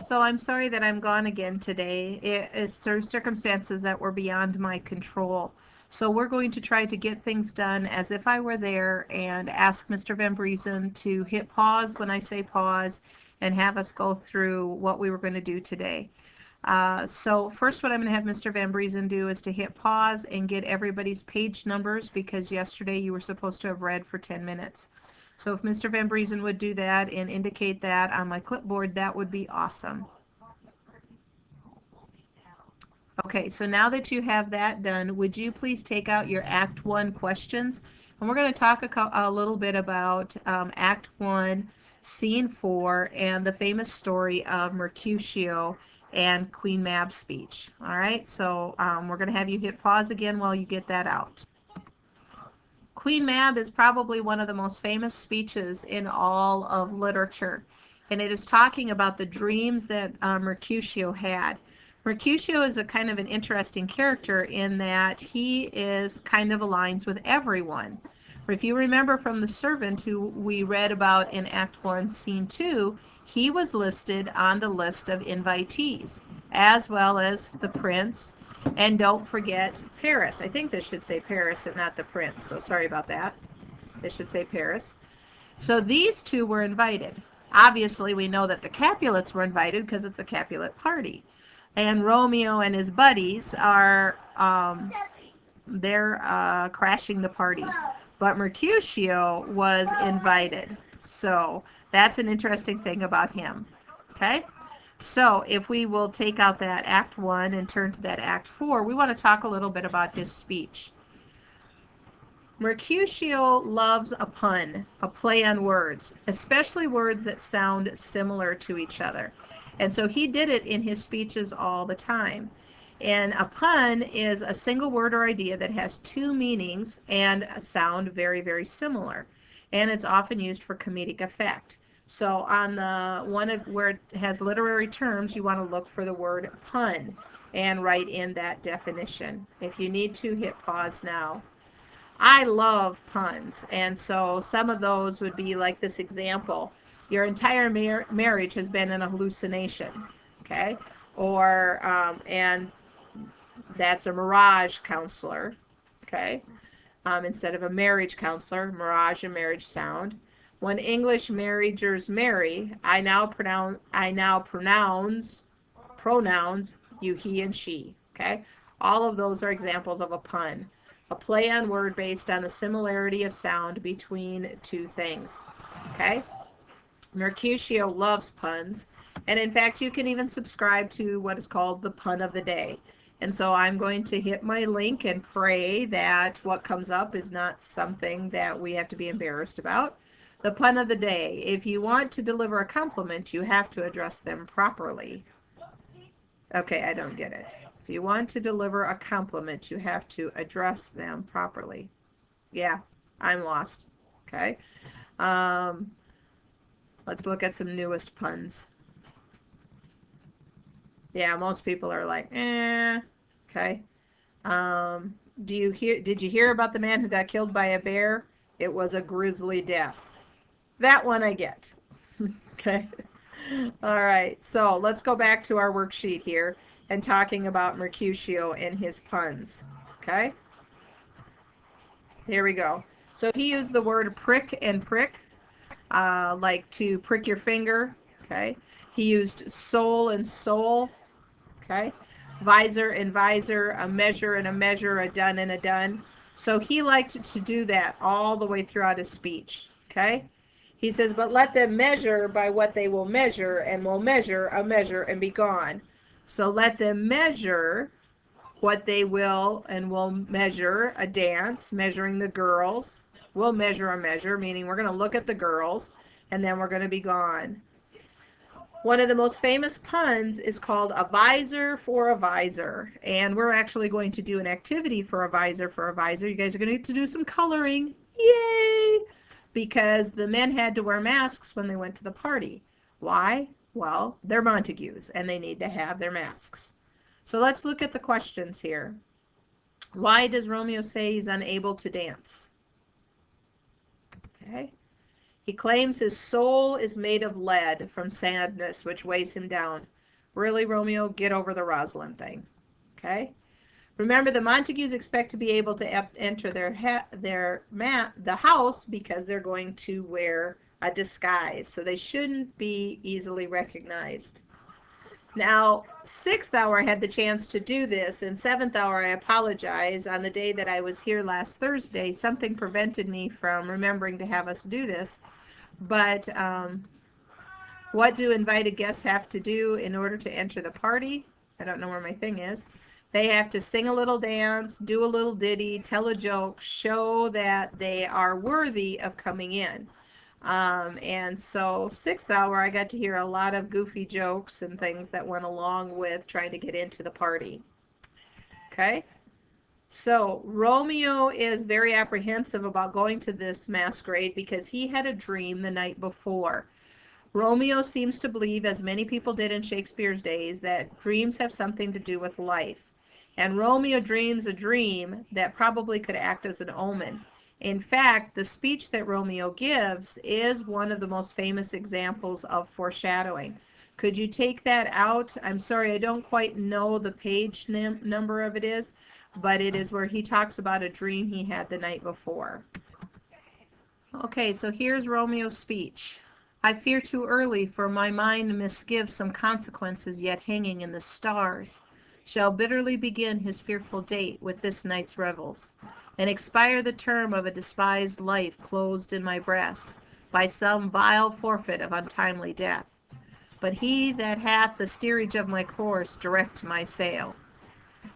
So I'm sorry that I'm gone again today. It is through circumstances that were beyond my control. So we're going to try to get things done as if I were there and ask Mr. Van Briesen to hit pause when I say pause and have us go through what we were going to do today. So first what I'm going to have Mr. Van Briesen do is to hit pause and get everybody's page numbers because yesterday you were supposed to have read for 10 minutes. So if Mr. Van Briesen would do that and indicate that on my clipboard, that would be awesome. Okay, so now that you have that done, would you please take out your Act 1 questions? And we're going to talk a little bit about Act 1, Scene 4, and the famous story of Mercutio and Queen Mab's speech. All right, so we're going to have you hit pause again while you get that out. Queen Mab is probably one of the most famous speeches in all of literature, and it is talking about the dreams that Mercutio had. Mercutio is a kind of an interesting character in that he is kind of aligns with everyone. If you remember from the servant who we read about in Act 1, Scene 2, he was listed on the list of invitees, as well as the prince, and don't forget Paris. I think this should say Paris and not the prince, so sorry about that. This should say Paris. So these two were invited. Obviously, we know that the Capulets were invited because it's a Capulet party. And Romeo and his buddies are, they're crashing the party. But Mercutio was invited. So that's an interesting thing about him. Okay? So if we will take out that Act 1 and turn to that Act 4, we want to talk a little bit about his speech. Mercutio loves a pun, a play on words, especially words that sound similar to each other. And so he did it in his speeches all the time. And a pun is a single word or idea that has two meanings and sound very, very similar. And it's often used for comedic effect. So on the one where it has literary terms, you want to look for the word pun and write in that definition. If you need to, hit pause now. I love puns, and so some of those would be like this example. Your entire marriage has been an hallucination, okay? Or, and that's a mirage counselor, okay? Instead of a marriage counselor, mirage and marriage sound. When English marriagers marry, I now pronounce pronouns you, he, and she, okay? All of those are examples of a pun. A play on word based on the similarity of sound between two things. Okay? Mercutio loves puns, and in fact, you can even subscribe to what is called the pun of the day. And so I'm going to hit my link and pray that what comes up is not something that we have to be embarrassed about. The pun of the day. If you want to deliver a compliment, you have to address them properly. Okay, I don't get it. If you want to deliver a compliment, you have to address them properly. Yeah, I'm lost. Okay. Let's look at some newest puns. Yeah, most people are like, eh. Okay. Did you hear about the man who got killed by a bear? It was a grisly death. That one I get. Okay. All right. So let's go back to our worksheet here and talking about Mercutio and his puns. Okay. Here we go. So he used the word prick and prick, like to prick your finger. Okay. He used soul and soul. Okay. Visor and visor, a measure and a measure, a done and a done. So he liked to do that all the way throughout his speech. Okay. He says, but let them measure by what they will measure, and will measure a measure and be gone. So let them measure what they will, and will measure a dance, measuring the girls. We'll measure a measure, meaning we're going to look at the girls, and then we're going to be gone. One of the most famous puns is called a visor for a visor. And we're actually going to do an activity for a visor for a visor. You guys are going to get to do some coloring. Yay! Because the men had to wear masks when they went to the party. Why? Well, they're Montagues, and they need to have their masks. So let's look at the questions here. Why does Romeo say he's unable to dance? Okay. He claims his soul is made of lead from sadness, which weighs him down. Really, Romeo, get over the Rosalind thing. Okay? Remember, the Montagues expect to be able to enter the house because they're going to wear a disguise, so they shouldn't be easily recognized. Now, sixth hour I had the chance to do this, and seventh hour I apologize. On the day that I was here last Thursday, something prevented me from remembering to have us do this. But what do invited guests have to do in order to enter the party? I don't know where my thing is. They have to sing a little dance, do a little ditty, tell a joke, show that they are worthy of coming in. And so sixth hour, I got to hear a lot of goofy jokes and things that went along with trying to get into the party. Okay? So Romeo is very apprehensive about going to this masquerade because he had a dream the night before. Romeo seems to believe, as many people did in Shakespeare's days, that dreams have something to do with life. And Romeo dreams a dream that probably could act as an omen. In fact, the speech that Romeo gives is one of the most famous examples of foreshadowing. Could you take that out? I'm sorry, I don't quite know the page number of it is, but it is where he talks about a dream he had the night before. Okay, so here's Romeo's speech. I fear too early, for my mind misgives some consequences yet hanging in the stars. Shall bitterly begin his fearful date with this night's revels, and expire the term of a despised life closed in my breast by some vile forfeit of untimely death. But he that hath the steerage of my course direct my sail.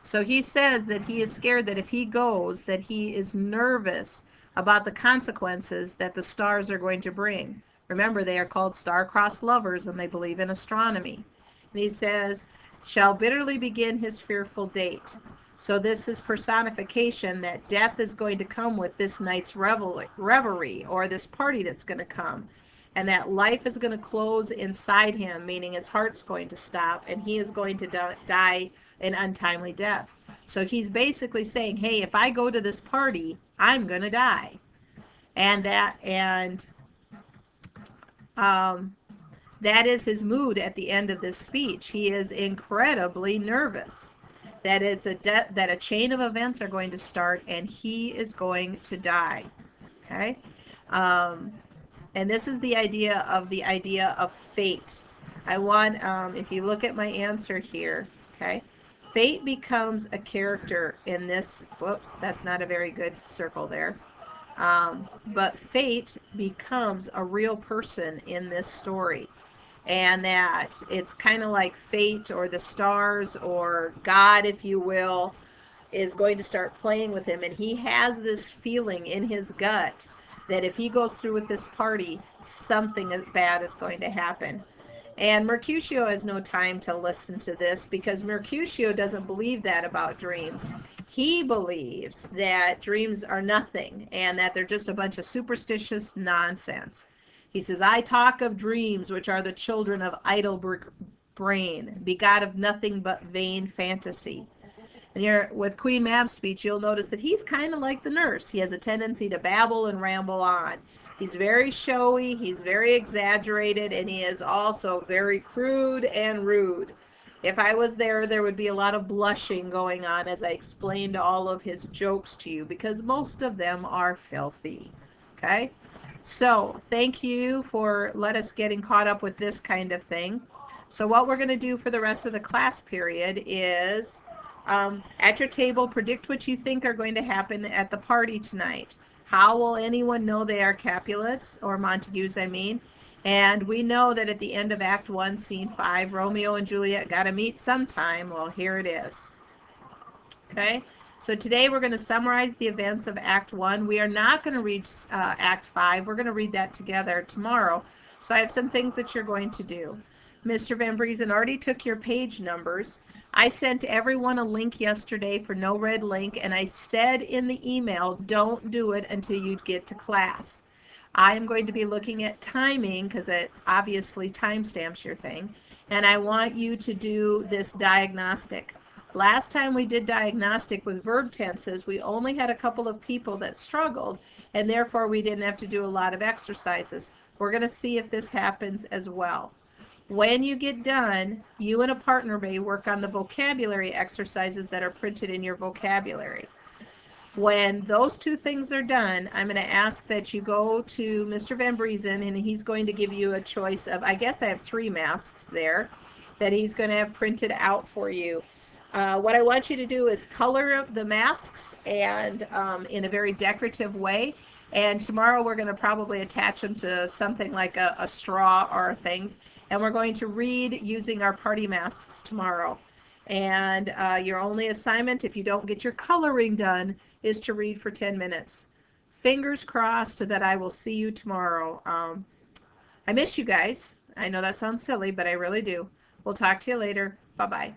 So he says that he is scared that if he goes, that he is nervous about the consequences that the stars are going to bring. Remember, they are called star-crossed lovers, and they believe in astronomy. And he says, shall bitterly begin his fearful date. So this is personification that death is going to come with this night's revelry, or this party that's going to come. And that life is going to close inside him, meaning his heart's going to stop, and he is going to die an untimely death. So he's basically saying, hey, if I go to this party, I'm going to die. And that is his mood at the end of this speech. He is incredibly nervous that that a chain of events are going to start and he is going to die. Okay? And this is the idea of fate. I want, if you look at my answer here, okay, fate becomes a character in this, whoops, that's not a very good circle there. But fate becomes a real person in this story. And that it's kind of like fate or the stars or God, if you will, is going to start playing with him. And he has this feeling in his gut that if he goes through with this party, something bad is going to happen. And Mercutio has no time to listen to this because Mercutio doesn't believe that about dreams. He believes that dreams are nothing and that they're just a bunch of superstitious nonsense. He says, I talk of dreams which are the children of idle brain, begot of nothing but vain fantasy. And here with Queen Mab's speech, you'll notice that he's kind of like the nurse. He has a tendency to babble and ramble on. He's very showy, he's very exaggerated, and he is also very crude and rude. If I was there, there would be a lot of blushing going on as I explained all of his jokes to you, because most of them are filthy. Okay? So, thank you for let us getting caught up with this kind of thing. So what we're going to do for the rest of the class period is, at your table, predict what you think are going to happen at the party tonight. How will anyone know they are Capulets, or Montagues, I mean? And we know that at the end of Act 1, Scene 5, Romeo and Juliet got to meet sometime. Well, here it is. Okay? So today we're going to summarize the events of Act 1. We are not going to read Act 5. We're going to read that together tomorrow. So I have some things that you're going to do. Mr. Van Briesen already took your page numbers. I sent everyone a link yesterday for No Red Link, and I said in the email, don't do it until you get to class. I am going to be looking at timing, because it obviously timestamps your thing, and I want you to do this diagnostic. Last time we did diagnostic with verb tenses, we only had a couple of people that struggled, and therefore we didn't have to do a lot of exercises. We're going to see if this happens as well. When you get done, you and a partner may work on the vocabulary exercises that are printed in your vocabulary. When those two things are done, I'm going to ask that you go to Mr. Van Briesen, and he's going to give you a choice of, I guess I have 3 masks there that he's going to have printed out for you. What I want you to do is color the masks and in a very decorative way. And tomorrow we're going to probably attach them to something like a straw or things. And we're going to read using our party masks tomorrow. And your only assignment, if you don't get your coloring done, is to read for 10 minutes. Fingers crossed that I will see you tomorrow. I miss you guys. I know that sounds silly, but I really do. We'll talk to you later. Bye-bye.